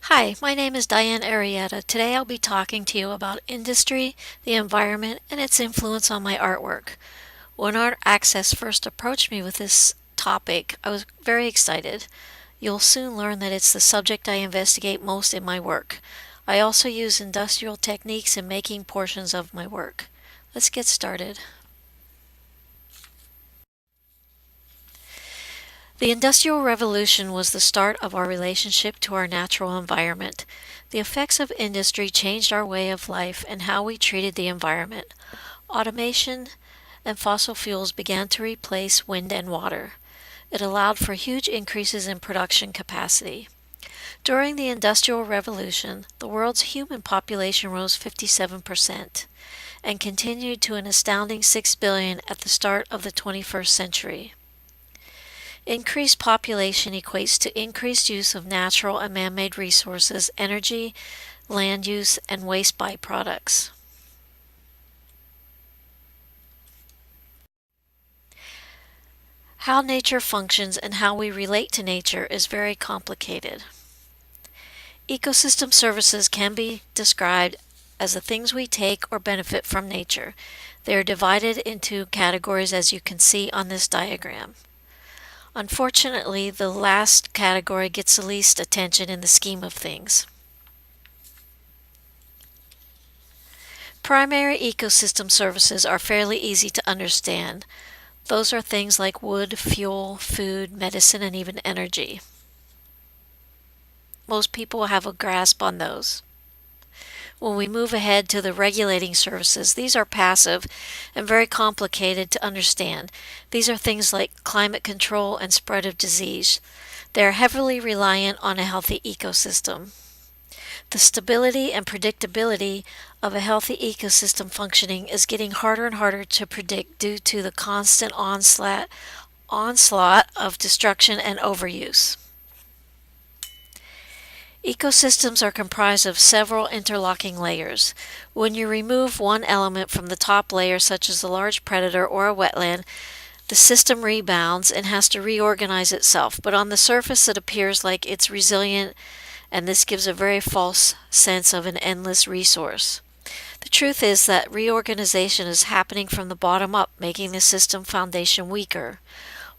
Hi, my name is Diane Arrieta. Today I'll be talking to you about industry, the environment, and its influence on my artwork. When Artaxis first approached me with this topic, I was very excited. You'll soon learn that it's the subject I investigate most in my work. I also use industrial techniques in making portions of my work. Let's get started. The Industrial Revolution was the start of our relationship to our natural environment. The effects of industry changed our way of life and how we treated the environment. Automation and fossil fuels began to replace wind and water. It allowed for huge increases in production capacity. During the Industrial Revolution, the world's human population rose 57% and continued to an astounding 6 billion at the start of the 21st century. Increased population equates to increased use of natural and man-made resources, energy, land use, and waste byproducts. How nature functions and how we relate to nature is very complicated. Ecosystem services can be described as the things we take or benefit from nature. They are divided into categories as you can see on this diagram. Unfortunately, the last category gets the least attention in the scheme of things. Primary ecosystem services are fairly easy to understand. Those are things like wood, fuel, food, medicine, and even energy. Most people have a grasp on those. When we move ahead to the regulating services, these are passive and very complicated to understand. These are things like climate control and spread of disease. They are heavily reliant on a healthy ecosystem. The stability and predictability of a healthy ecosystem functioning is getting harder and harder to predict due to the constant onslaught of destruction and overuse. Ecosystems are comprised of several interlocking layers. When you remove one element from the top layer, such as a large predator or a wetland, the system rebounds and has to reorganize itself, but on the surface it appears like it's resilient, and this gives a very false sense of an endless resource. The truth is that reorganization is happening from the bottom up, making the system foundation weaker.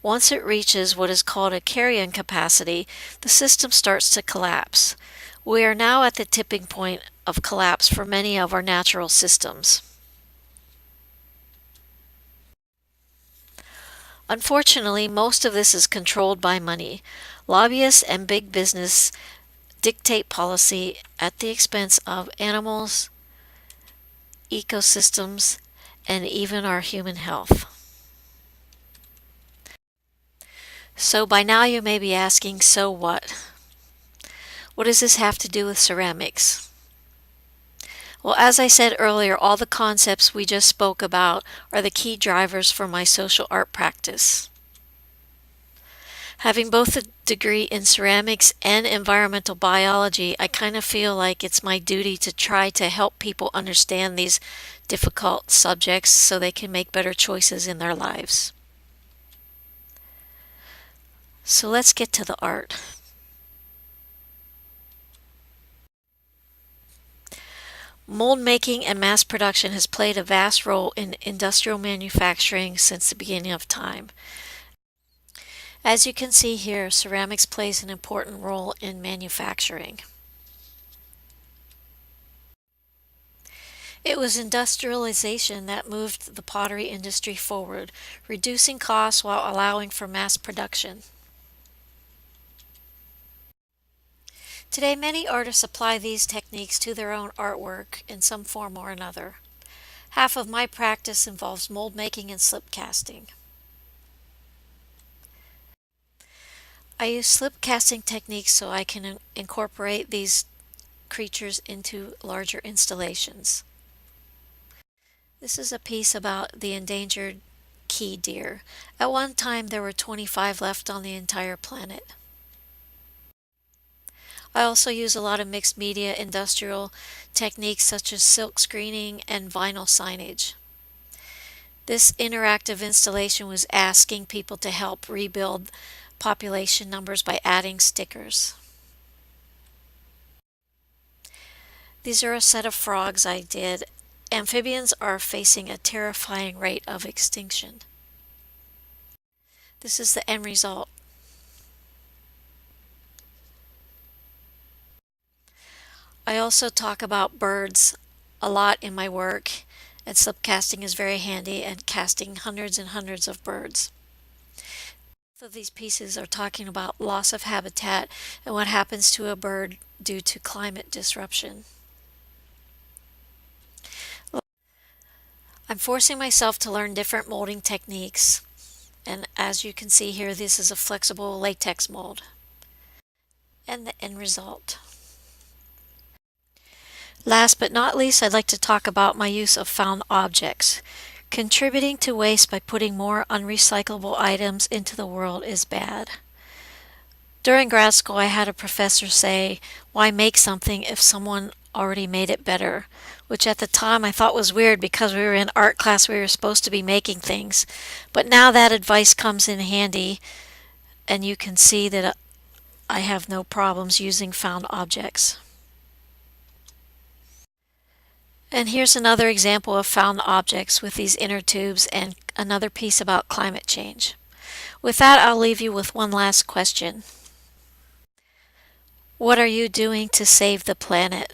Once it reaches what is called a carrying capacity, the system starts to collapse. We are now at the tipping point of collapse for many of our natural systems. Unfortunately, most of this is controlled by money. Lobbyists and big business dictate policy at the expense of animals, ecosystems, and even our human health. So by now you may be asking, so what? What does this have to do with ceramics? Well, as I said earlier, all the concepts we just spoke about are the key drivers for my social art practice. Having both a degree in ceramics and environmental biology, I kind of feel like it's my duty to try to help people understand these difficult subjects so they can make better choices in their lives. So let's get to the art. Mold making and mass production has played a vast role in industrial manufacturing since the beginning of time. As you can see here, ceramics plays an important role in manufacturing. It was industrialization that moved the pottery industry forward, reducing costs while allowing for mass production. Today, many artists apply these techniques to their own artwork in some form or another. Half of my practice involves mold making and slip casting. I use slip casting techniques so I can incorporate these creatures into larger installations. This is a piece about the endangered key deer. At one time there were 25 left on the entire planet. I also use a lot of mixed media industrial techniques such as silk screening and vinyl signage. This interactive installation was asking people to help rebuild population numbers by adding stickers. These are a set of frogs I did. Amphibians are facing a terrifying rate of extinction. This is the end result. I also talk about birds a lot in my work, and slipcasting is very handy and casting hundreds and hundreds of birds. Both of these pieces are talking about loss of habitat and what happens to a bird due to climate disruption. I'm forcing myself to learn different molding techniques, and as you can see here, this is a flexible latex mold. And the end result. Last but not least, I'd like to talk about my use of found objects. Contributing to waste by putting more unrecyclable items into the world is bad. During grad school, I had a professor say, "Why make something if someone already made it better?" Which at the time I thought was weird because we were in art class, we were supposed to be making things. But now that advice comes in handy, and you can see that I have no problems using found objects. And here's another example of found objects with these inner tubes and another piece about climate change. With that, I'll leave you with one last question. What are you doing to save the planet?